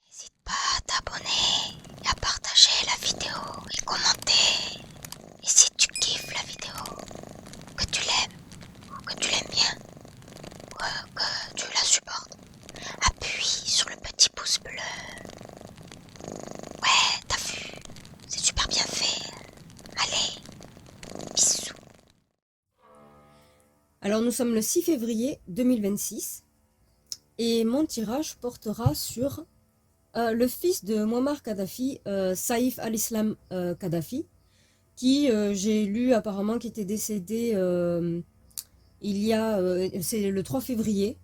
N'hésite pas à t'abonner et à partager la vidéo et commenter. Et si tu kiffes la vidéo, que tu l'aimes ou que tu l'aimes bien, ou que tu la supportes, appuie sur le petit pouce bleu. Ouais, t'as vu, c'est super bien fait. Allez, bisous. Alors nous sommes le 6 février 2026 et mon tirage portera sur le fils de Muammar Kadhafi, Saïf al-Islam Kadhafi, qui j'ai lu apparemment qui était décédé c'est le 3 février.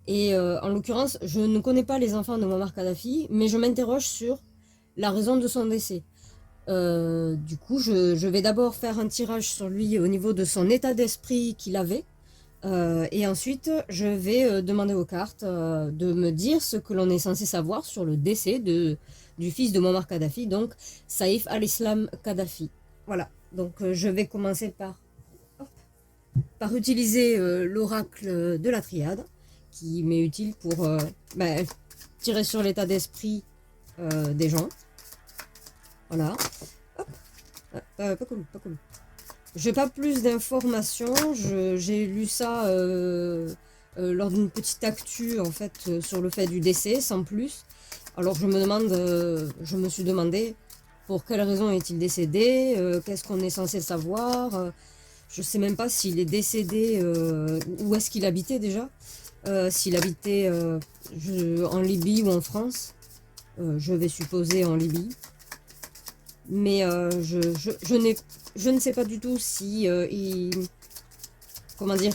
Et en l'occurrence, je ne connais pas les enfants de Muammar Kadhafi, mais je m'interroge sur la raison de son décès. Du coup, je vais d'abord faire un tirage sur lui au niveau de son état d'esprit qu'il avait. Et ensuite, je vais demander aux cartes de me dire ce que l'on est censé savoir sur le décès du fils de Muammar Kadhafi, donc Saïf al-Islam Kadhafi. Voilà, donc je vais commencer par utiliser l'oracle de la triade, qui m'est utile pour tirer sur l'état d'esprit des gens. Voilà. Hop. Pas cool, pas cool. Je n'ai pas plus d'informations. J'ai lu ça lors d'une petite actu en fait sur le fait du décès, sans plus. Alors je me suis demandé pour quelle raison est-il décédé, qu'est-ce qu'on est censé savoir. Je sais même pas s'il est décédé, où est-ce qu'il habitait déjà. S'il habitait en Libye ou en France. Je vais supposer en Libye. Mais je ne sais pas du tout si comment dire,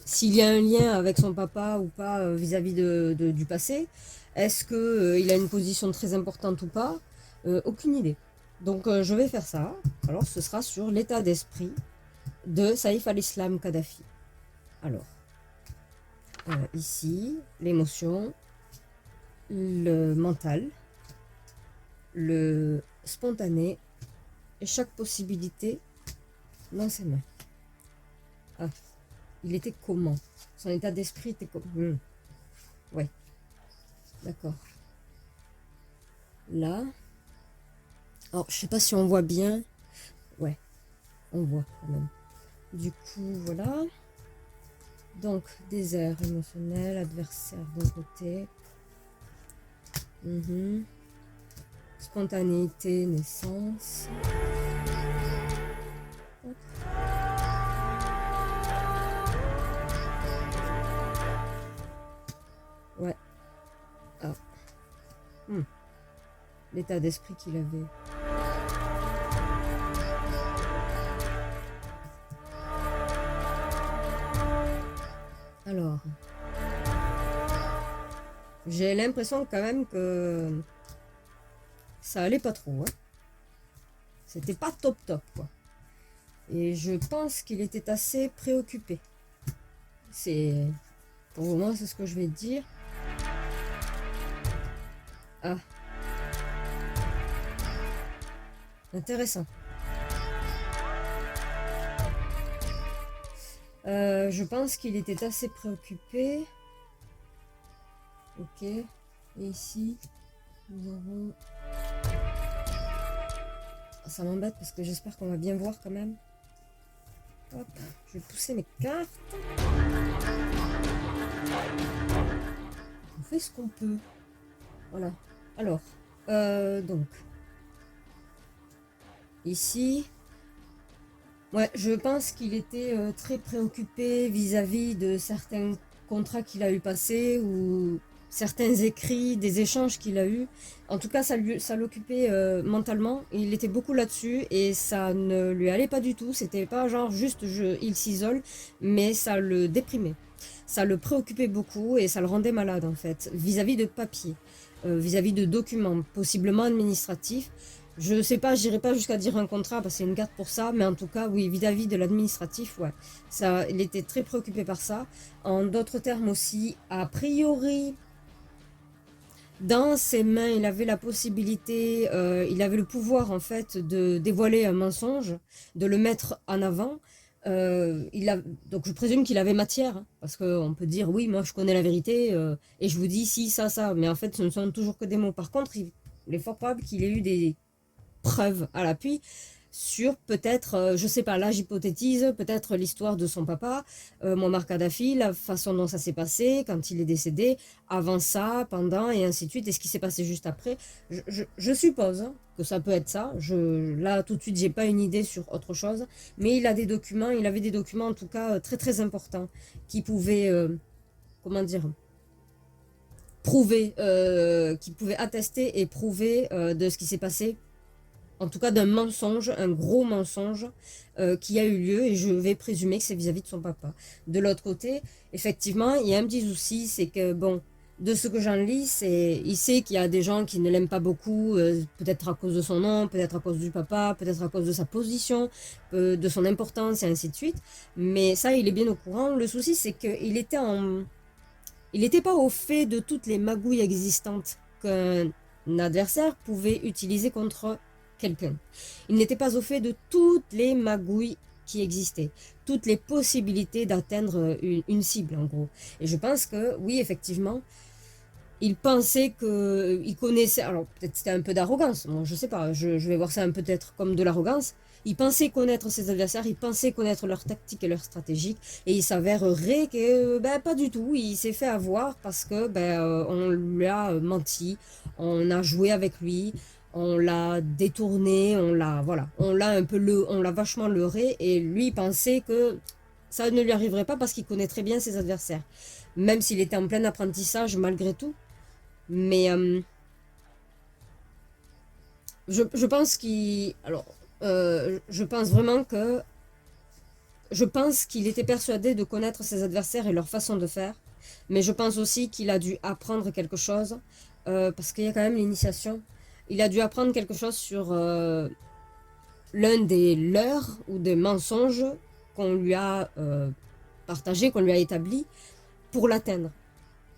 s'il y a un lien avec son papa ou pas vis-à-vis du passé. Est-ce que il a une position très importante ou pas? Aucune idée. Donc je vais faire ça. Alors ce sera sur l'état d'esprit de Saïf al-Islam Kadhafi. Alors ici l'émotion, le mental, le spontané et chaque possibilité dans ses mains. Ah, il était comment? Son état d'esprit était comment? Ouais, d'accord. Là, alors je sais pas si on voit bien. Ouais, on voit quand même. Du coup, voilà. Donc, désert émotionnel, adversaire d'un côté. Spontanéité, naissance. Ouais. Ah. L'état d'esprit qu'il avait. Alors. J'ai l'impression quand même que ça allait pas trop. Hein. C'était pas top top quoi. Et je pense qu'il était assez préoccupé. C'est... Pour moi, c'est ce que je vais dire. Ah. Intéressant. Je pense qu'il était assez préoccupé. Ok. Et ici, nous avons... Ça m'embête parce que j'espère qu'on va bien voir quand même. Hop, je vais pousser mes cartes. On fait ce qu'on peut. Voilà. Alors, donc. Ici. Ouais, je pense qu'il était très préoccupé vis-à-vis de certains contrats qu'il a eu passés ou certains écrits, des échanges qu'il a eus. En tout cas, ça l'occupait mentalement. Il était beaucoup là-dessus et ça ne lui allait pas du tout. C'était pas genre juste il s'isole, mais ça le déprimait. Ça le préoccupait beaucoup et ça le rendait malade en fait, vis-à-vis de papiers, vis-à-vis de documents, possiblement administratifs. Je sais pas, j'irai pas jusqu'à dire un contrat parce que c'est une carte pour ça, mais en tout cas, oui, vis-à-vis de l'administratif, ouais. Ça, il était très préoccupé par ça. En d'autres termes aussi, a priori, dans ses mains, il avait la possibilité, il avait le pouvoir en fait de dévoiler un mensonge, de le mettre en avant. Donc je présume qu'il avait matière, hein, parce qu'on peut dire oui, moi je connais la vérité et je vous dis si, ça, mais en fait ce ne sont toujours que des mots. Par contre, il est fort probable qu'il ait eu des preuves à l'appui sur peut-être, je sais pas, là j'hypothétise, peut-être l'histoire de son papa, Muammar Kadhafi, la façon dont ça s'est passé, quand il est décédé, avant ça, pendant, et ainsi de suite, et ce qui s'est passé juste après. Je suppose hein, que ça peut être ça. Là, tout de suite, j'ai pas une idée sur autre chose, mais il a des documents, il avait des documents en tout cas très très importants qui pouvaient, comment dire, prouver, qui pouvaient attester et prouver de ce qui s'est passé en tout cas d'un mensonge, un gros mensonge qui a eu lieu et je vais présumer que c'est vis-à-vis de son papa. De l'autre côté, effectivement, il y a un petit souci, c'est que bon, de ce que j'en lis, il sait qu'il y a des gens qui ne l'aiment pas beaucoup, peut-être à cause de son nom, peut-être à cause du papa, peut-être à cause de sa position, de son importance et ainsi de suite. Mais ça, il est bien au courant. Le souci, c'est qu'il était il n'était pas au fait de toutes les magouilles existantes qu'un adversaire pouvait utiliser contre quelqu'un. Il n'était pas au fait de toutes les magouilles qui existaient, toutes les possibilités d'atteindre une cible en gros. Et je pense que oui, effectivement, il pensait qu'il connaissait, alors peut-être c'était un peu d'arrogance, bon, je sais pas, je vais voir ça peut-être comme de l'arrogance. Il pensait connaître ses adversaires, il pensait connaître leurs tactiques et leurs stratégies, et il s'avérerait que ben, pas du tout, il s'est fait avoir parce que on lui a menti, on a joué avec lui, on l'a détourné, voilà, on l'a vachement leurré, et lui pensait que ça ne lui arriverait pas parce qu'il connaît très bien ses adversaires, même s'il était en plein apprentissage malgré tout. Mais je pense qu'il... Alors, je pense vraiment que... Je pense qu'il était persuadé de connaître ses adversaires et leur façon de faire. Mais je pense aussi qu'il a dû apprendre quelque chose. Parce qu'il y a quand même l'initiation. Il a dû apprendre quelque chose sur l'un des leurs ou des mensonges qu'on lui a partagé, qu'on lui a établi pour l'atteindre.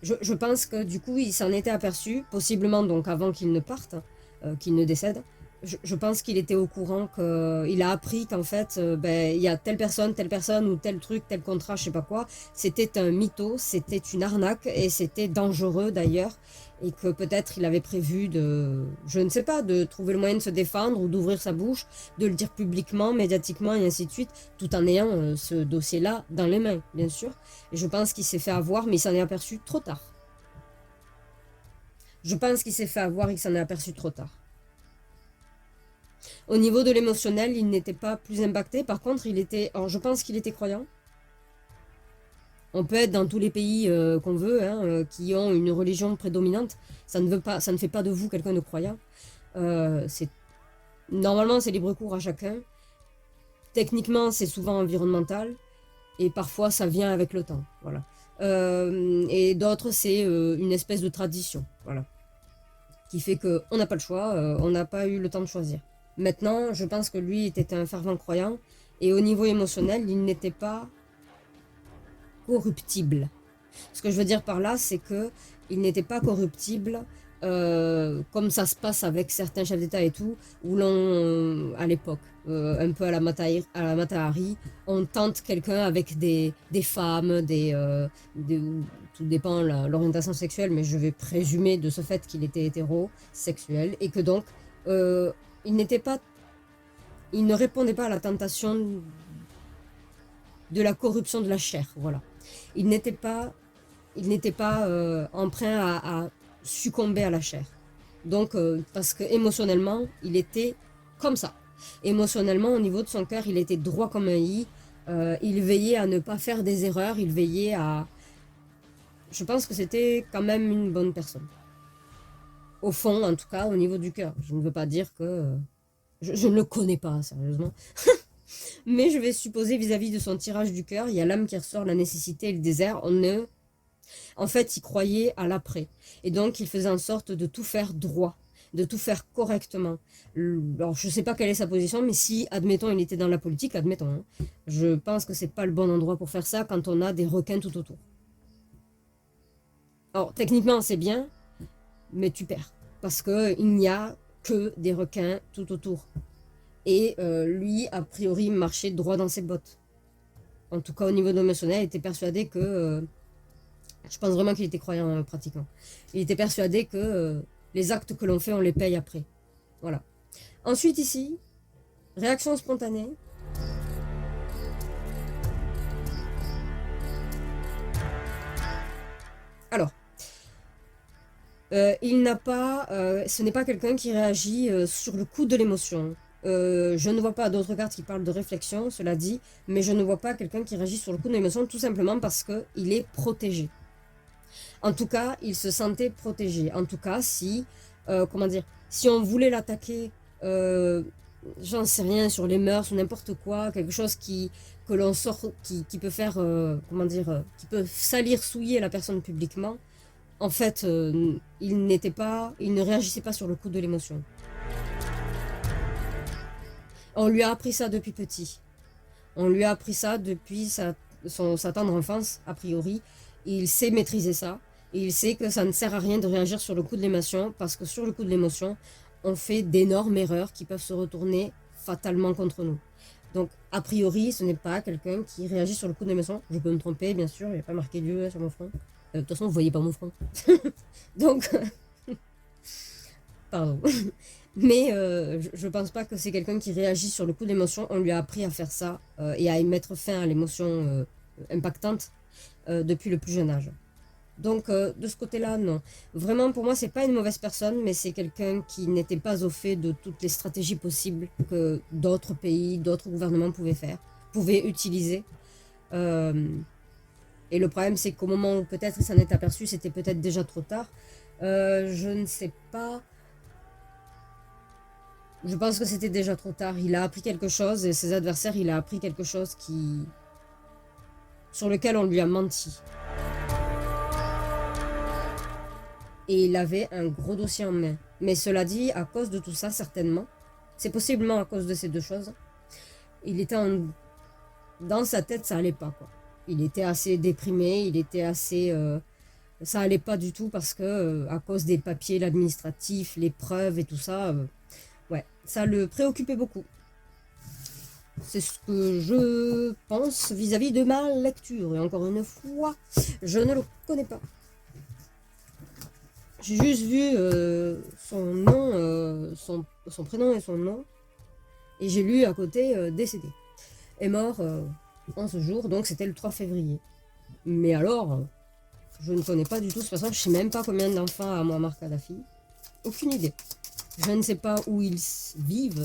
Je pense que du coup, il s'en était aperçu, possiblement donc avant qu'il ne parte, qu'il ne décède. Je pense qu'il était au courant, qu'il a appris qu'en fait, il y a telle personne ou tel truc, tel contrat, je sais pas quoi. C'était un mytho, c'était une arnaque et c'était dangereux d'ailleurs. Et que peut-être il avait prévu je ne sais pas, de trouver le moyen de se défendre ou d'ouvrir sa bouche, de le dire publiquement, médiatiquement et ainsi de suite, tout en ayant ce dossier-là dans les mains, bien sûr. Et je pense qu'il s'est fait avoir, mais il s'en est aperçu trop tard. Je pense qu'il s'est fait avoir et qu'il s'en est aperçu trop tard. Au niveau de l'émotionnel, il n'était pas plus impacté. Par contre, alors je pense qu'il était croyant. On peut être dans tous les pays qu'on veut, hein, qui ont une religion prédominante. Ça ne fait pas de vous quelqu'un de croyant. Normalement, c'est libre cours à chacun. Techniquement, c'est souvent environnemental. Et parfois, ça vient avec le temps. Voilà. Et d'autres, c'est une espèce de tradition. Voilà. Qui fait qu'on n'a pas le choix, on n'a pas eu le temps de choisir. Maintenant, je pense que lui était un fervent croyant. Et au niveau émotionnel, il n'était pas corruptible. Ce que je veux dire par là, c'est que il n'était pas corruptible comme ça se passe avec certains chefs d'État et tout, où à l'époque, un peu à la Mata Hari, on tente quelqu'un avec des femmes, tout dépend l'orientation sexuelle, mais je vais présumer de ce fait qu'il était hétérosexuel et que donc il ne répondait pas à la tentation de la corruption de la chair, voilà. Il n'était pas emprunt à succomber à la chair. Donc, parce que émotionnellement, il était comme ça. Émotionnellement, au niveau de son cœur, il était droit comme un i. Il veillait à ne pas faire des erreurs. Il veillait à... Je pense que c'était quand même une bonne personne. Au fond, en tout cas, au niveau du cœur. Je ne veux pas dire que... Je ne le connais pas, sérieusement. Mais je vais supposer vis-à-vis de son tirage du cœur, il y a l'âme qui ressort, la nécessité et le désert. En fait, il croyait à l'après. Et donc, il faisait en sorte de tout faire droit, de tout faire correctement. Alors, je ne sais pas quelle est sa position, mais si, admettons, il était dans la politique, admettons, hein, je pense que c'est pas le bon endroit pour faire ça quand on a des requins tout autour. Alors, techniquement, c'est bien, mais tu perds. Parce qu'il n'y a que des requins tout autour. Et lui, a priori, marchait droit dans ses bottes. En tout cas, au niveau de l'émotionnel, il était persuadé que... je pense vraiment qu'il était croyant pratiquant. Il était persuadé que les actes que l'on fait, on les paye après. Voilà. Ensuite, ici, réaction spontanée. Alors, il n'a pas, ce n'est pas quelqu'un qui réagit sur le coup de l'émotion. Je ne vois pas d'autres cartes qui parlent de réflexion, cela dit, mais je ne vois pas quelqu'un qui réagit sur le coup de l'émotion tout simplement parce qu'il est protégé. En tout cas, il se sentait protégé. En tout cas, si, comment dire, si on voulait l'attaquer, j'en sais rien, sur les mœurs ou n'importe quoi, quelque chose que l'on sort, qui peut faire, comment dire, qui peut salir, souiller la personne publiquement, en fait, il ne réagissait pas sur le coup de l'émotion. On lui a appris ça depuis petit. On lui a appris ça depuis sa tendre enfance, a priori. Il sait maîtriser ça. Et il sait que ça ne sert à rien de réagir sur le coup de l'émotion, parce que sur le coup de l'émotion, on fait d'énormes erreurs qui peuvent se retourner fatalement contre nous. Donc, a priori, ce n'est pas quelqu'un qui réagit sur le coup de l'émotion. Je peux me tromper, bien sûr, il n'y a pas marqué Dieu sur mon front. De toute façon, vous ne voyez pas mon front. Donc, pardon. Mais je pense pas que c'est quelqu'un qui réagit sur le coup d'émotion. On lui a appris à faire ça et à y mettre fin à l'émotion impactante depuis le plus jeune âge. Donc de ce côté-là, non. Vraiment, pour moi, c'est pas une mauvaise personne, mais c'est quelqu'un qui n'était pas au fait de toutes les stratégies possibles que d'autres pays, d'autres gouvernements pouvaient utiliser. Et le problème, c'est qu'au moment où peut-être il s'en est aperçu, c'était peut-être déjà trop tard. Je ne sais pas. Je pense que c'était déjà trop tard. Il a appris quelque chose et ses adversaires, il a appris quelque chose sur lequel on lui a menti. Et il avait un gros dossier en main. Mais cela dit, à cause de tout ça, certainement, c'est possiblement à cause de ces deux choses, il était dans sa tête, ça allait pas, quoi. Il était assez déprimé, il était assez... ça allait pas du tout parce que, à cause des papiers, l'administratif, les preuves et tout ça, ouais, ça le préoccupait beaucoup. C'est ce que je pense vis-à-vis de ma lecture. Et encore une fois, je ne le connais pas. J'ai juste vu son nom, son prénom et son nom. Et j'ai lu à côté décédé. Est mort en ce jour, donc c'était le 3 février. Mais alors, je ne connais pas du tout ce personnage. Je sais même pas combien d'enfants a Muammar Kadhafi. Aucune idée. Je ne sais pas où ils vivent.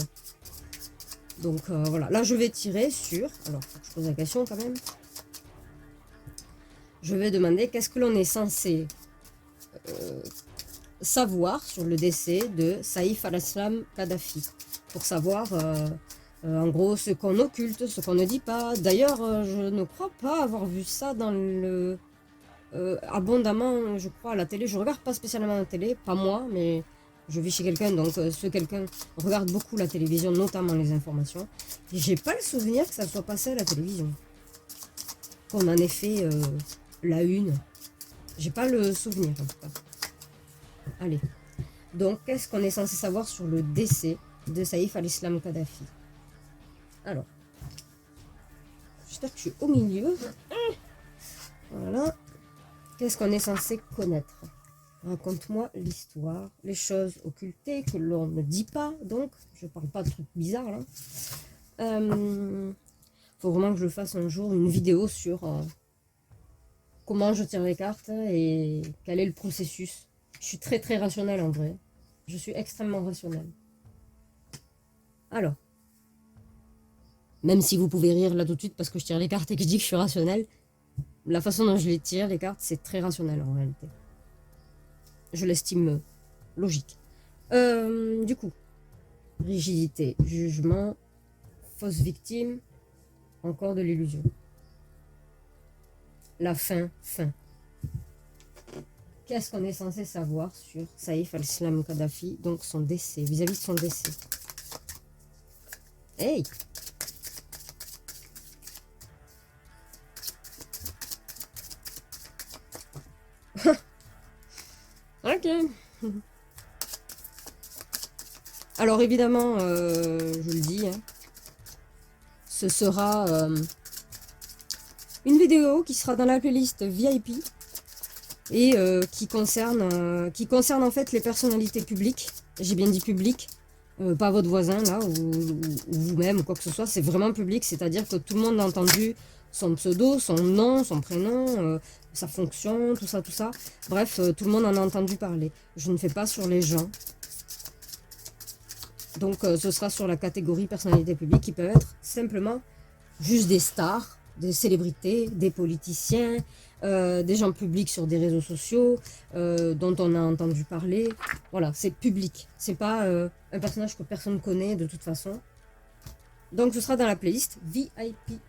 Donc voilà, là je vais tirer sur... Alors, faut que je pose la question quand même. Je vais demander qu'est-ce que l'on est censé savoir sur le décès de Saïf al-Islam Kadhafi. Pour savoir en gros ce qu'on occulte, ce qu'on ne dit pas. D'ailleurs, je ne crois pas avoir vu ça dans le... abondamment, je crois, à la télé. Je regarde pas spécialement la télé, pas moi, mais... Je vis chez quelqu'un, donc ce quelqu'un regarde beaucoup la télévision, notamment les informations. Et j'ai pas le souvenir que ça soit passé à la télévision. Qu'on en ait fait la une. J'ai pas le souvenir, en tout cas. Allez. Donc, qu'est-ce qu'on est censé savoir sur le décès de Saïf al-Islam Kadhafi? Alors. J'espère que je suis au milieu. Voilà. Qu'est-ce qu'on est censé connaître? Raconte-moi l'histoire, les choses occultées que l'on ne dit pas, donc je parle pas de trucs bizarres là. Faut vraiment que je fasse un jour une vidéo sur comment je tire les cartes et quel est le processus. Je suis très très rationnelle en vrai. Je suis extrêmement rationnelle. Alors, même si vous pouvez rire là tout de suite parce que je tire les cartes et que je dis que je suis rationnelle, la façon dont je les tire les cartes c'est très rationnel en réalité. Je l'estime logique. Du coup, rigidité, jugement, fausse victime, encore de l'illusion. La fin. Qu'est-ce qu'on est censé savoir sur Saïf al-Islam Kadhafi, donc son décès, vis-à-vis de son décès? Hey! Ok. Alors évidemment, je le dis, hein, ce sera une vidéo qui sera dans la playlist VIP et qui concerne en fait les personnalités publiques. J'ai bien dit public, pas votre voisin là ou vous-même ou quoi que ce soit. C'est vraiment public, c'est-à-dire que tout le monde a entendu son pseudo, son nom, son prénom, sa fonction, tout ça, tout ça. Bref, tout le monde en a entendu parler. Je ne fais pas sur les gens. Donc ce sera sur la catégorie personnalité publique qui peuvent être simplement juste des stars, des célébrités, des politiciens, des gens publics sur des réseaux sociaux dont on a entendu parler. Voilà, c'est public. C'est pas un personnage que personne connaît de toute façon. Donc ce sera dans la playlist VIP.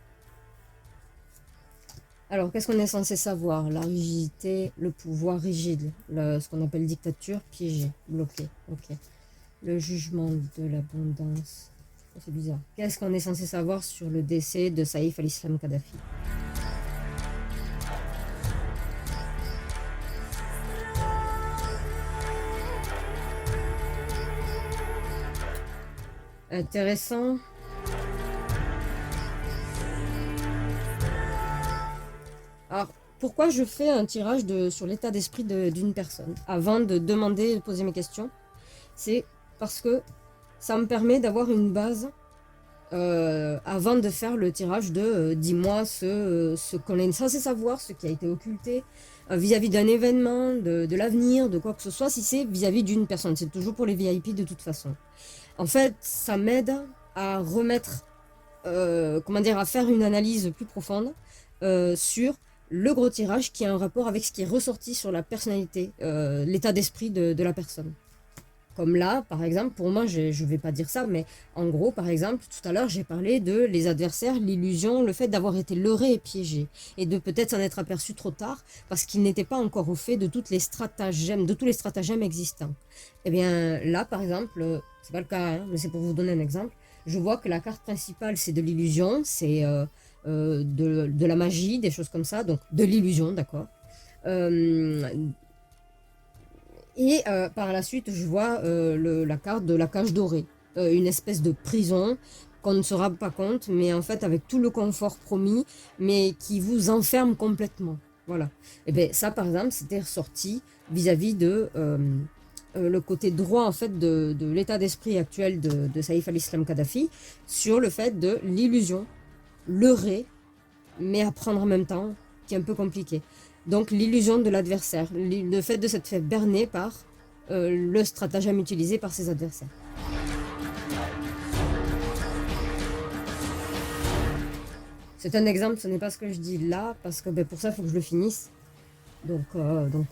Alors, qu'est-ce qu'on est censé savoir? La rigidité, le pouvoir rigide, ce qu'on appelle dictature, piégée, bloquée. Ok. Le jugement de l'abondance. Oh, c'est bizarre. Qu'est-ce qu'on est censé savoir sur le décès de Saïf al-Islam Kadhafi? Intéressant. Alors, pourquoi je fais un tirage sur l'état d'esprit d'une personne avant de demander, de poser mes questions? C'est parce que ça me permet d'avoir une base avant de faire le tirage de dis-moi ce qu'on est censé savoir, ce qui a été occulté vis-à-vis d'un événement, de l'avenir, de quoi que ce soit, si c'est vis-à-vis d'une personne. C'est toujours pour les VIP de toute façon. En fait, ça m'aide à remettre, comment dire, à faire une analyse plus profonde sur le gros tirage qui a un rapport avec ce qui est ressorti sur la personnalité, l'état d'esprit de la personne. Comme là, par exemple, pour moi, je ne vais pas dire ça, mais en gros, par exemple, tout à l'heure, j'ai parlé de les adversaires, l'illusion, le fait d'avoir été leurré et piégé, et de peut-être s'en être aperçu trop tard, parce qu'ils n'étaient pas encore au fait de tous les stratagèmes existants. Eh bien, là, par exemple, c'est pas le cas, hein, mais c'est pour vous donner un exemple, je vois que la carte principale, c'est de l'illusion, c'est de la magie, des choses comme ça, donc de l'illusion, d'accord. Et par la suite, je vois la carte de la cage dorée, une espèce de prison qu'on ne se rend pas compte, mais en fait avec tout le confort promis, mais qui vous enferme complètement. Voilà. Et bien ça, par exemple, c'était ressorti vis-à-vis de le côté droit en fait de l'état d'esprit actuel de Saïf al-Islam Kadhafi sur le fait de l'illusion, leurrer, mais apprendre en même temps, qui est un peu compliqué. Donc l'illusion de l'adversaire, le fait de s'être fait berner par le stratagème utilisé par ses adversaires. C'est un exemple, ce n'est pas ce que je dis là, parce que pour ça, il faut que je le finisse. Donc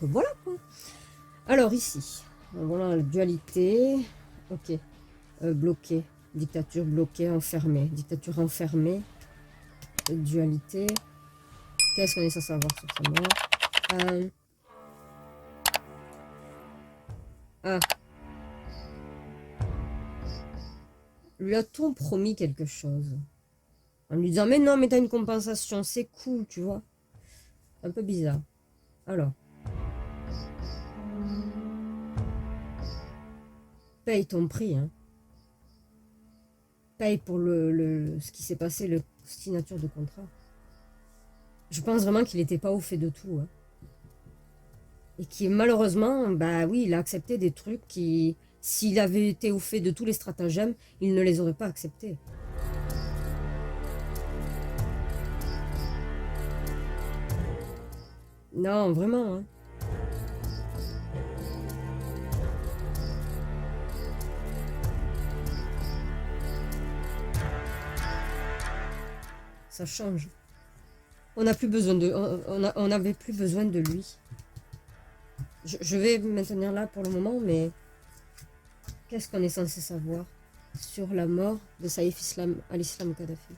voilà quoi. Alors ici, voilà la dualité. Ok. Bloqué. Dictature bloquée, enfermée. Dictature enfermée. Dualité. Qu'est-ce qu'on est censé savoir sur sa mort? Lui a-t-on promis quelque chose? En lui disant, mais non, mais t'as une compensation, c'est cool, tu vois. Un peu bizarre. Alors. Paye ton prix, hein. Paye pour ce qui s'est passé, le signature de contrat. Je pense vraiment qu'il n'était pas au fait de tout. Hein. Et qui, malheureusement, bah oui, il a accepté des trucs qui, s'il avait été au fait de tous les stratagèmes, il ne les aurait pas acceptés. Non, vraiment. Hein. Ça change. On n'a plus besoin de, on n'avait plus besoin de lui. Je vais me maintenir là pour le moment, mais qu'est-ce qu'on est censé savoir sur la mort de Saïf al-Islam Kadhafi?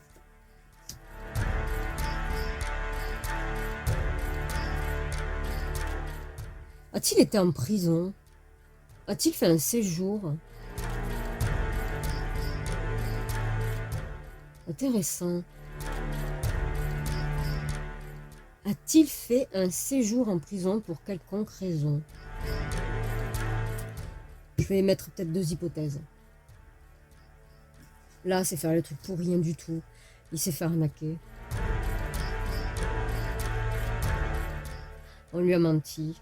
A-t-il été en prison? A-t-il fait un séjour? Intéressant. A-t-il fait un séjour en prison pour quelconque raison? Je vais émettre peut-être 2 hypothèses. Là, c'est faire le truc pour rien du tout. Il s'est fait arnaquer. On lui a menti.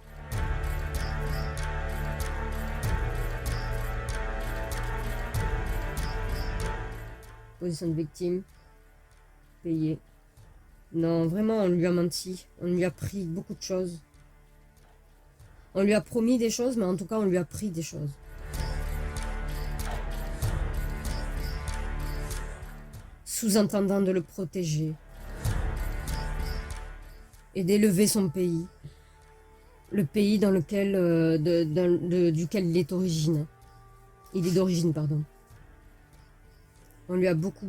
Position de victime. Payé. Non, vraiment, on lui a menti. On lui a pris beaucoup de choses. On lui a promis des choses, mais en tout cas, on lui a pris des choses. Sous-entendant de le protéger. Et d'élever son pays. Le pays dans lequel, duquel il est origine. Il est d'origine, pardon. On lui a beaucoup...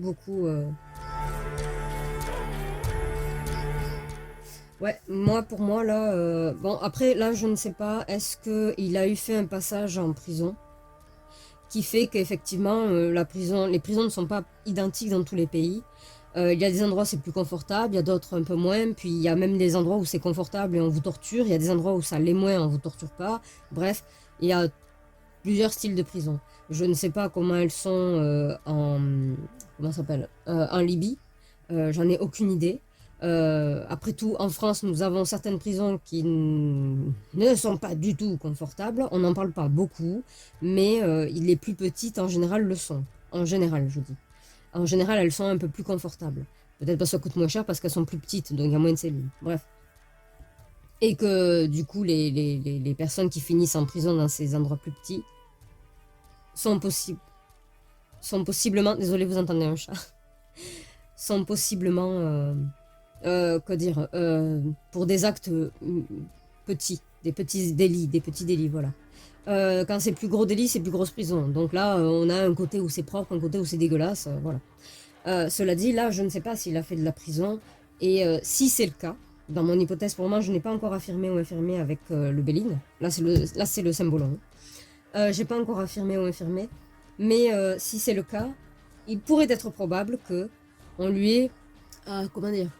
Ouais, pour moi, là... Bon, après, là, je ne sais pas, est-ce qu'il a eu fait un passage en prison qui fait qu'effectivement, les prisons ne sont pas identiques dans tous les pays. Il y a des endroits où c'est plus confortable, il y a d'autres un peu moins, puis il y a même des endroits où c'est confortable et on vous torture, il y a des endroits où ça l'est moins, on vous torture pas. Bref, il y a plusieurs styles de prison. Je ne sais pas comment elles sont en Libye. J'en ai aucune idée. Après tout, en France, nous avons certaines prisons qui ne sont pas du tout confortables. On n'en parle pas beaucoup, mais les plus petites, en général, le sont. En général, je dis. En général, elles sont un peu plus confortables. Peut-être parce que ça coûte moins cher, parce qu'elles sont plus petites, donc il y a moins de cellules. Bref. Et que, du coup, les personnes qui finissent en prison dans ces endroits plus petits sont possiblement... Désolé, vous entendez un chat. Sont possiblement... pour des actes petits, des petits délits, voilà. Quand c'est plus gros délit, c'est plus grosse prison. Donc là, on a un côté où c'est propre, un côté où c'est dégueulasse, voilà. Cela dit, là, je ne sais pas s'il a fait de la prison, et si c'est le cas, dans mon hypothèse, pour moi, je n'ai pas encore affirmé ou infirmé avec le Béline. Là, c'est le symbolon. J'ai pas encore affirmé ou infirmé, mais si c'est le cas, il pourrait être probable que on lui ait... comment dire,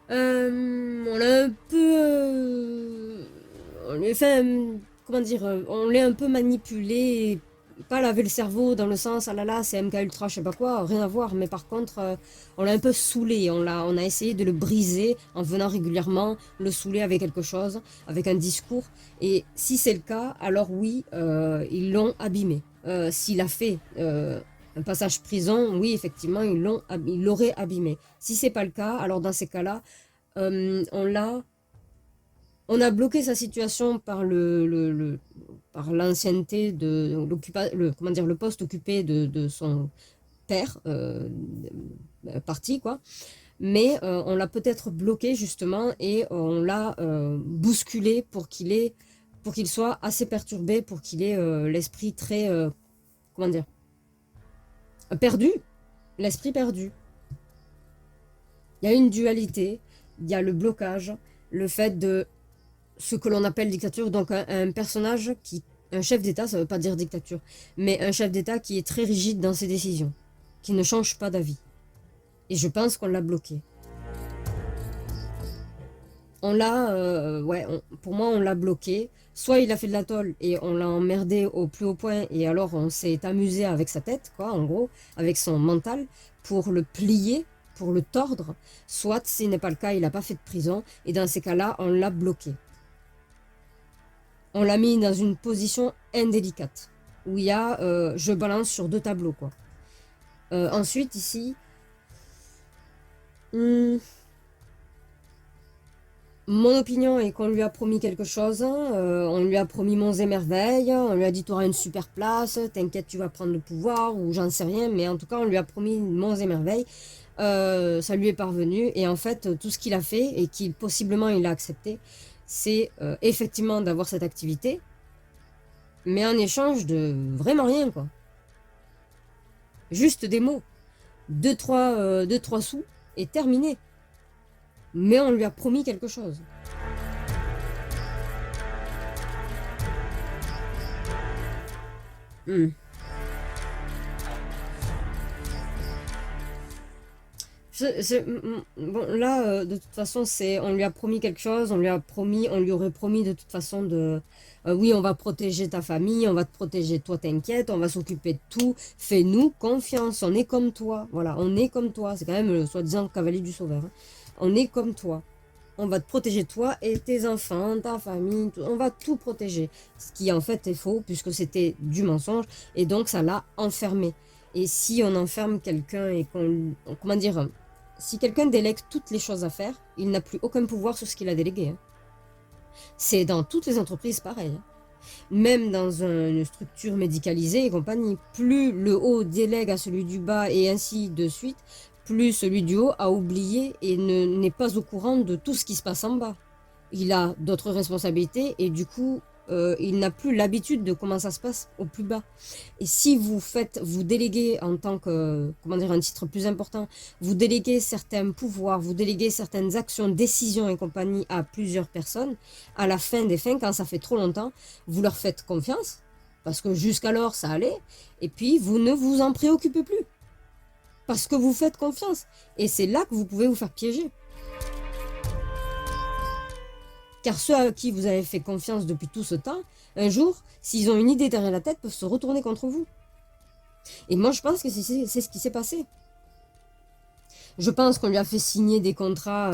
on l'a un peu... on lui a fait comment dire, on l'a un peu manipulé, pas laver le cerveau dans le sens, ah là là, c'est MK Ultra, je sais pas quoi, rien à voir, mais par contre, on l'a un peu saoulé, on a essayé de le briser en venant régulièrement le saouler avec quelque chose, avec un discours, et si c'est le cas, alors oui, ils l'ont abîmé. S'il a fait... un passage prison, oui, effectivement, ils l'auraient abîmé. Si c'est pas le cas, alors dans ces cas-là, on a bloqué sa situation par par l'ancienneté de le poste occupé de son père, parti, quoi. Mais on l'a peut-être bloqué justement et on l'a bousculé pour qu'il soit assez perturbé, pour qu'il ait l'esprit très, comment dire, perdu, l'esprit perdu. Il y a une dualité, il y a le blocage, le fait de ce que l'on appelle dictature, donc un personnage un chef d'État, ça ne veut pas dire dictature, mais un chef d'État qui est très rigide dans ses décisions, qui ne change pas d'avis. Et je pense qu'on l'a bloqué. Pour moi, on l'a bloqué. Soit il a fait de la tôle et on l'a emmerdé au plus haut point et alors on s'est amusé avec sa tête, quoi, en gros, avec son mental, pour le plier, pour le tordre. Soit, ce n'est pas le cas, il n'a pas fait de prison et dans ces cas-là, on l'a bloqué. On l'a mis dans une position indélicate, où il y a je balance sur 2 tableaux, quoi. Ensuite, ici... Mon opinion est qu'on lui a promis quelque chose, on lui a promis monts et merveilles, on lui a dit tu auras une super place, t'inquiète tu vas prendre le pouvoir, ou j'en sais rien, mais en tout cas on lui a promis monts et merveilles, ça lui est parvenu, et en fait tout ce qu'il a fait, et qu'il possiblement il a accepté, c'est effectivement d'avoir cette activité, mais en échange de vraiment rien, quoi. Juste des mots, 2-3 sous, et terminé. Mais on lui a promis quelque chose. Je Bon, là, de toute façon, on lui a promis quelque chose, on lui aurait promis de toute façon oui, on va protéger ta famille, on va te protéger, toi t'inquiète, on va s'occuper de tout, fais-nous confiance, on est comme toi, voilà, on est comme toi, c'est quand même le soi-disant cavalier du sauveur, hein. On est comme toi, on va te protéger toi et tes enfants, ta famille, on va tout protéger, ce qui en fait est faux puisque c'était du mensonge et donc ça l'a enfermé. Et si on enferme quelqu'un et comment dire, si quelqu'un délègue toutes les choses à faire, il n'a plus aucun pouvoir sur ce qu'il a délégué, hein. C'est dans toutes les entreprises pareil, hein. Même dans une structure médicalisée et compagnie, plus le haut délègue à celui du bas et ainsi de suite, plus celui du haut a oublié et n'est pas au courant de tout ce qui se passe en bas. Il a d'autres responsabilités et du coup, il n'a plus l'habitude de comment ça se passe au plus bas. Et si vous déléguez en tant que, comment dire, un titre plus important, vous déléguez certains pouvoirs, vous déléguez certaines actions, décisions et compagnie à plusieurs personnes, à la fin des fins, quand ça fait trop longtemps, vous leur faites confiance, parce que jusqu'alors ça allait, et puis vous ne vous en préoccupez plus, parce que vous faites confiance. Et c'est là que vous pouvez vous faire piéger. Car ceux à qui vous avez fait confiance depuis tout ce temps, un jour, s'ils ont une idée derrière la tête, peuvent se retourner contre vous. Et moi, je pense que c'est ce qui s'est passé. Je pense qu'on lui a fait signer des contrats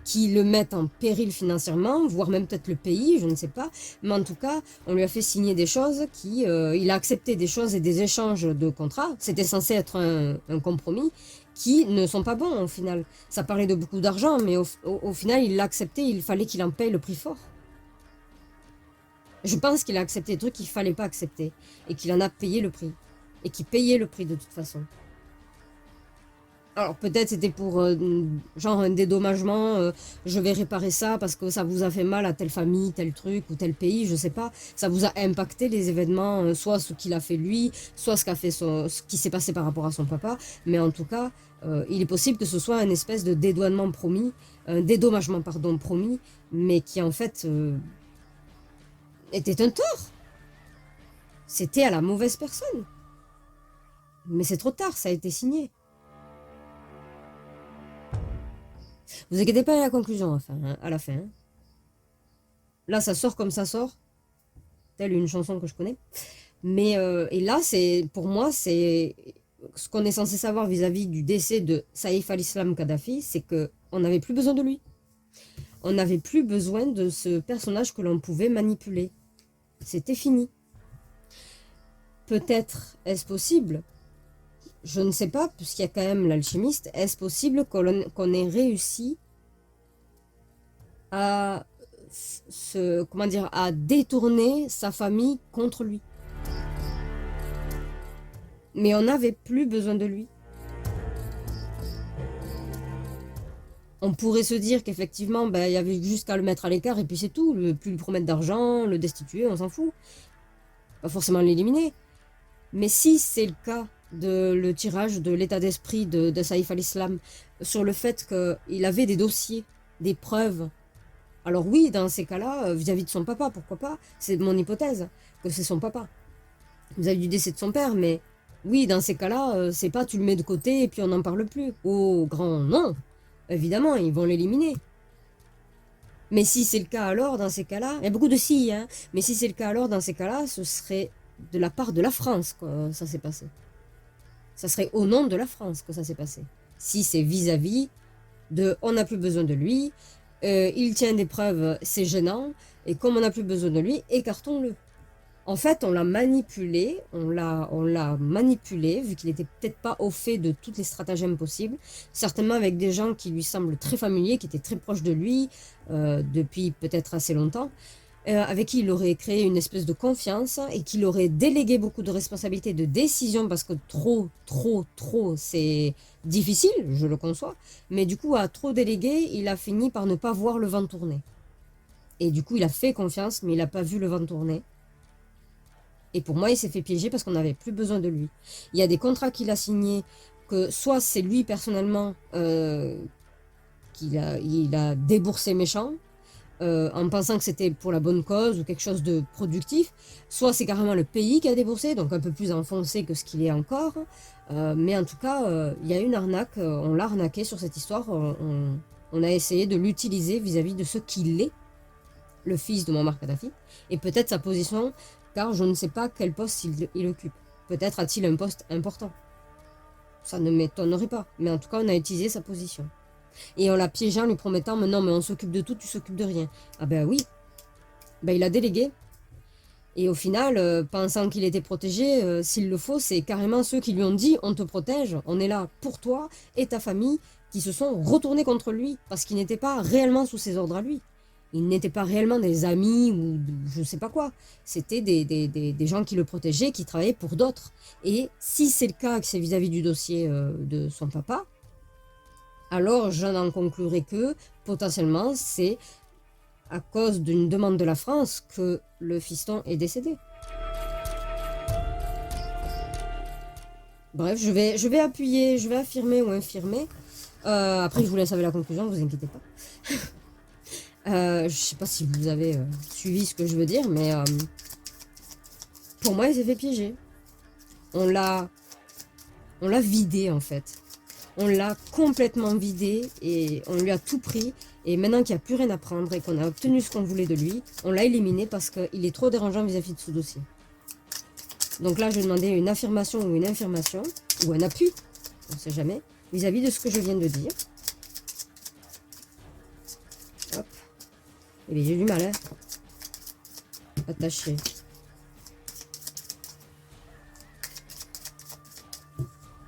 qui le mettent en péril financièrement, voire même peut-être le pays, je ne sais pas. Mais en tout cas, on lui a fait signer des choses il a accepté des choses et des échanges de contrats. C'était censé être un compromis qui ne sont pas bons au final. Ça parlait de beaucoup d'argent, mais au final, il l'a accepté, il fallait qu'il en paye le prix fort. Je pense qu'il a accepté des trucs qu'il fallait pas accepter et qu'il en a payé le prix. Et qu'il payait le prix de toute façon. Alors peut-être c'était pour genre un dédommagement, je vais réparer ça parce que ça vous a fait mal à telle famille, tel truc ou tel pays, je sais pas. Ça vous a impacté les événements, soit ce qu'il a fait lui, soit ce qui s'est passé par rapport à son papa. Mais en tout cas, il est possible que ce soit une espèce de dédouanement promis, un dédommagement pardon promis, mais qui en fait était un tort. C'était à la mauvaise personne. Mais c'est trop tard, ça a été signé. Vous inquiétez pas à la conclusion à la fin, hein. Là, ça sort comme ça sort, telle une chanson que je connais. Mais et là, pour moi, c'est ce qu'on est censé savoir vis-à-vis du décès de Saïf al-Islam Kadhafi, c'est que on n'avait plus besoin de lui. On n'avait plus besoin de ce personnage que l'on pouvait manipuler. C'était fini. Peut-être est-ce possible, je ne sais pas, puisqu'il y a quand même l'alchimiste, est-ce possible qu'on ait réussi à comment dire, à détourner sa famille contre lui. Mais on n'avait plus besoin de lui. On pourrait se dire qu'effectivement, ben, il y avait juste qu'à le mettre à l'écart et puis c'est tout. Plus lui promettre d'argent, le destituer, on s'en fout. Pas forcément l'éliminer. Mais si c'est le cas de le tirage de l'état d'esprit de Saïf al-Islam sur le fait qu'il avait des dossiers, des preuves, alors oui, dans ces cas-là, vis-à-vis de son papa, pourquoi pas? C'est mon hypothèse, que c'est son papa. Vis-à-vis du décès de son père, mais oui, dans ces cas-là, c'est pas tu le mets de côté et puis on n'en parle plus. Oh, grand non! Évidemment, ils vont l'éliminer. Mais si c'est le cas alors, dans ces cas-là, il y a beaucoup de si, hein, mais si c'est le cas alors, dans ces cas-là, ce serait de la part de la France que ça s'est passé. Ça serait au nom de la France que ça s'est passé. Si c'est vis-à-vis de on n'a plus besoin de lui, il tient des preuves, c'est gênant, et comme on n'a plus besoin de lui, écartons-le. En fait, on l'a manipulé, vu qu'il était peut-être pas au fait de toutes les stratagèmes possibles, certainement avec des gens qui lui semblent très familiers, qui étaient très proches de lui, depuis peut-être assez longtemps, avec qui il aurait créé une espèce de confiance et qu'il aurait délégué beaucoup de responsabilités, de décisions, parce que trop, c'est difficile, je le conçois, mais du coup, à trop déléguer, il a fini par ne pas voir le vent tourner. Et du coup, il a fait confiance, mais il n'a pas vu le vent tourner. Et pour moi, il s'est fait piéger parce qu'on n'avait plus besoin de lui. Il y a des contrats qu'il a signés, que soit c'est lui personnellement il a déboursé méchant, en pensant que c'était pour la bonne cause ou quelque chose de productif, soit c'est carrément le pays qui a déboursé, donc un peu plus enfoncé que ce qu'il est encore, mais en tout cas, il y a une arnaque, on l'a arnaqué sur cette histoire, on a essayé de l'utiliser vis-à-vis de ce qu'il est, le fils de Muammar Kadhafi, et peut-être sa position, car je ne sais pas quel poste il occupe. Peut-être a-t-il un poste important. Ça ne m'étonnerait pas, mais en tout cas, on a utilisé sa position. Et on l'a piégé en lui promettant, mais non, mais on s'occupe de tout, tu s'occupes de rien. Ah ben oui, ben il a délégué. Et au final, pensant qu'il était protégé, s'il le faut, c'est carrément ceux qui lui ont dit, on te protège, on est là pour toi et ta famille, qui se sont retournés contre lui, parce qu'ils n'étaient pas réellement sous ses ordres à lui. Ils n'étaient pas réellement des amis ou je sais pas quoi. C'était des gens qui le protégeaient, qui travaillaient pour d'autres. Et si c'est le cas, que c'est vis-à-vis du dossier de son papa, alors je n'en conclurai que potentiellement c'est à cause d'une demande de la France que le fiston est décédé. Bref, je vais appuyer, je vais affirmer ou infirmer. Après, je vous laisse avec la conclusion, vous inquiétez pas. Je sais pas si vous avez suivi ce que je veux dire, mais pour moi, il s'est fait piéger. On l'a vidé en fait. On l'a complètement vidé et on lui a tout pris. Et maintenant qu'il n'y a plus rien à prendre et qu'on a obtenu ce qu'on voulait de lui, on l'a éliminé parce qu'il est trop dérangeant vis-à-vis de ce dossier. Donc là, je vais demander une affirmation ou une infirmation, ou un appui, on ne sait jamais, vis-à-vis de ce que je viens de dire. Hop. Et bien j'ai du mal, hein. Attaché.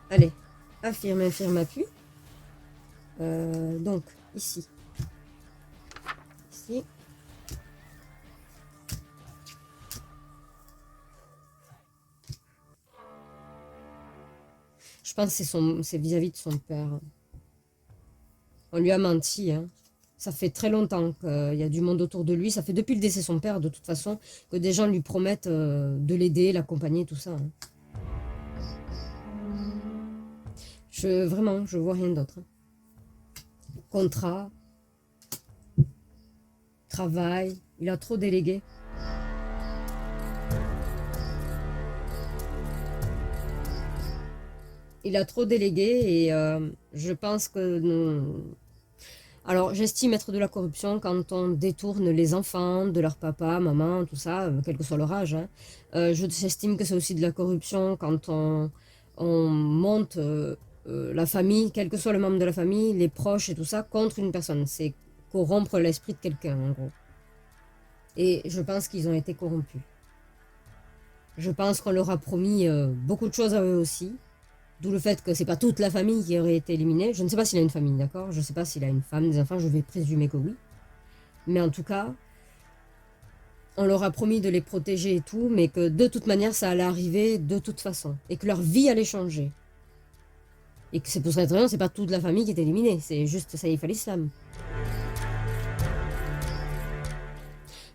Allez, affirme, infirme, appui. Donc, ici. Ici. Je pense que c'est vis-à-vis de son père. On lui a menti, hein. Ça fait très longtemps qu'il y a du monde autour de lui. Ça fait depuis le décès de son père, de toute façon, que des gens lui promettent de l'aider, l'accompagner, tout ça, hein. Vraiment, je vois rien d'autre, hein. Contrat, travail, il a trop délégué. Il a trop délégué et je pense que nous... Alors, j'estime être de la corruption quand on détourne les enfants de leur papa, maman, tout ça, quel que soit leur âge, hein. J'estime que c'est aussi de la corruption quand on monte la famille, quel que soit le membre de la famille, les proches et tout ça, contre une personne. C'est corrompre l'esprit de quelqu'un, en gros. Et je pense qu'ils ont été corrompus. Je pense qu'on leur a promis beaucoup de choses à eux aussi. D'où le fait que c'est pas toute la famille qui aurait été éliminée. Je ne sais pas s'il a une famille, d'accord? Je ne sais pas s'il a une femme, des enfants, je vais présumer que oui. Mais en tout cas, on leur a promis de les protéger et tout, mais que de toute manière, ça allait arriver de toute façon. Et que leur vie allait changer. Et que c'est pour cette raison, c'est pas toute la famille qui est éliminée, c'est juste Saïf al-Islam.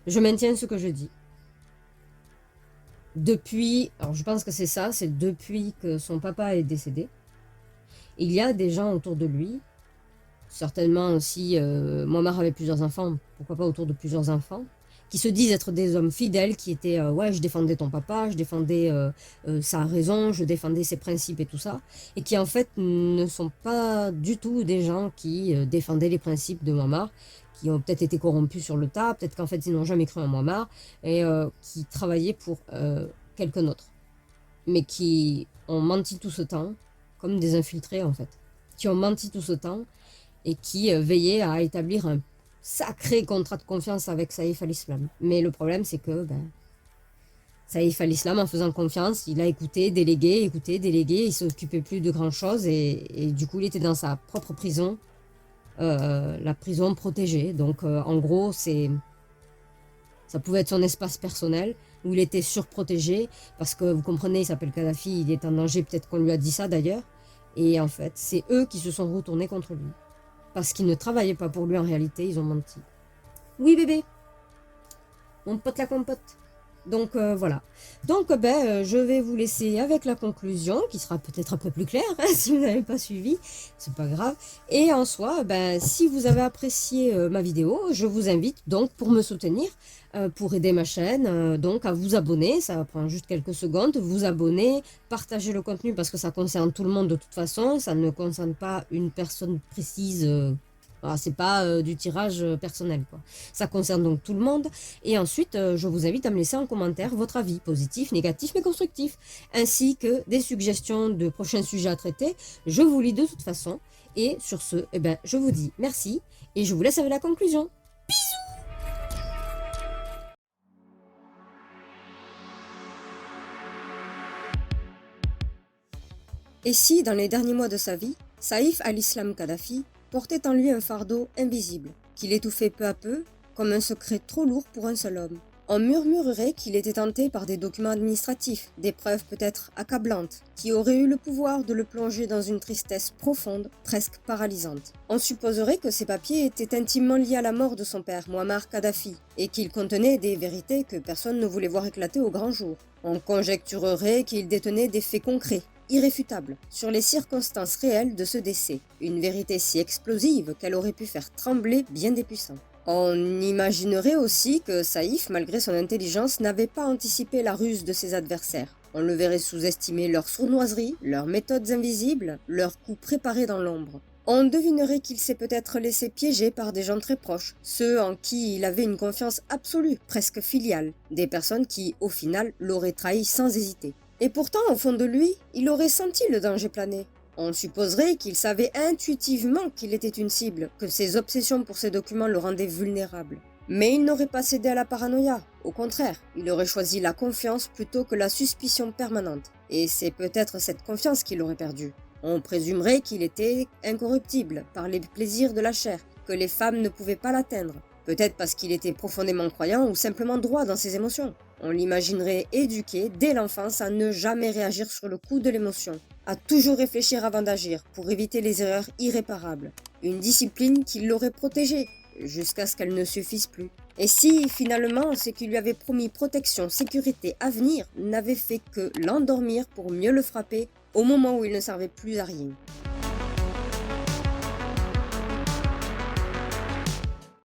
Je maintiens ce que je dis. Depuis, alors je pense que c'est ça, c'est depuis que son papa est décédé, il y a des gens autour de lui, certainement aussi, Muammar avait plusieurs enfants, pourquoi pas autour de plusieurs enfants, qui se disent être des hommes fidèles, qui étaient, ouais, je défendais ton papa, je défendais sa raison, je défendais ses principes et tout ça, et qui en fait ne sont pas du tout des gens qui défendaient les principes de Muammar, qui ont peut-être été corrompus sur le tas, peut-être qu'en fait ils n'ont jamais cru en Muammar, et qui travaillaient pour quelqu'un d'autre, mais qui ont menti tout ce temps, comme des infiltrés en fait, qui ont menti tout ce temps, et qui veillaient à établir un sacré contrat de confiance avec Saïf al-Islam. Mais le problème c'est que Saïf al-Islam, en faisant confiance, il a écouté, délégué, il s'occupait plus de grand chose, et du coup il était dans sa propre prison, la prison protégée. Donc en gros, ça pouvait être son espace personnel où il était surprotégé parce que vous comprenez, il s'appelle Kadhafi, il est en danger, peut-être qu'on lui a dit ça d'ailleurs. Et en fait, c'est eux qui se sont retournés contre lui parce qu'ils ne travaillaient pas pour lui en réalité, ils ont menti. Oui bébé, mon pote la compote. Donc voilà. Donc je vais vous laisser avec la conclusion, qui sera peut-être un peu plus claire, hein, si vous n'avez pas suivi, c'est pas grave. Et en soi, si vous avez apprécié ma vidéo, je vous invite donc pour me soutenir, pour aider ma chaîne, donc à vous abonner, ça prend juste quelques secondes, vous abonner, partager le contenu parce que ça concerne tout le monde de toute façon, ça ne concerne pas une personne précise. Voilà, c'est pas du tirage personnel, quoi. Ça concerne donc tout le monde. Et ensuite, je vous invite à me laisser en commentaire votre avis, positif, négatif, mais constructif, ainsi que des suggestions de prochains sujets à traiter. Je vous lis de toute façon. Et sur ce, je vous dis merci et je vous laisse avec la conclusion. Et si, dans les derniers mois de sa vie, Saïf al-Islam Kadhafi portait en lui un fardeau invisible, qu'il étouffait peu à peu, comme un secret trop lourd pour un seul homme. On murmurerait qu'il était tenté par des documents administratifs, des preuves peut-être accablantes, qui auraient eu le pouvoir de le plonger dans une tristesse profonde, presque paralysante. On supposerait que ces papiers étaient intimement liés à la mort de son père, Muammar Kadhafi, et qu'ils contenaient des vérités que personne ne voulait voir éclater au grand jour. On conjecturerait qu'ils détenaient des faits concrets, irréfutable sur les circonstances réelles de ce décès, une vérité si explosive qu'elle aurait pu faire trembler bien des puissants. On imaginerait aussi que Saïf, malgré son intelligence, n'avait pas anticipé la ruse de ses adversaires. On le verrait sous-estimer leur sournoiserie, leurs méthodes invisibles, leurs coups préparés dans l'ombre. On devinerait qu'il s'est peut-être laissé piéger par des gens très proches, ceux en qui il avait une confiance absolue, presque filiale, des personnes qui, au final, l'auraient trahi sans hésiter. Et pourtant, au fond de lui, il aurait senti le danger planer. On supposerait qu'il savait intuitivement qu'il était une cible, que ses obsessions pour ces documents le rendaient vulnérable. Mais il n'aurait pas cédé à la paranoïa. Au contraire, il aurait choisi la confiance plutôt que la suspicion permanente. Et c'est peut-être cette confiance qu'il aurait perdue. On présumerait qu'il était incorruptible par les plaisirs de la chair, que les femmes ne pouvaient pas l'atteindre. Peut-être parce qu'il était profondément croyant ou simplement droit dans ses émotions. On l'imaginerait éduqué dès l'enfance à ne jamais réagir sur le coup de l'émotion, à toujours réfléchir avant d'agir pour éviter les erreurs irréparables. Une discipline qui l'aurait protégé jusqu'à ce qu'elle ne suffise plus. Et si, finalement, ce qui lui avait promis protection, sécurité, avenir, n'avait fait que l'endormir pour mieux le frapper au moment où il ne servait plus à rien.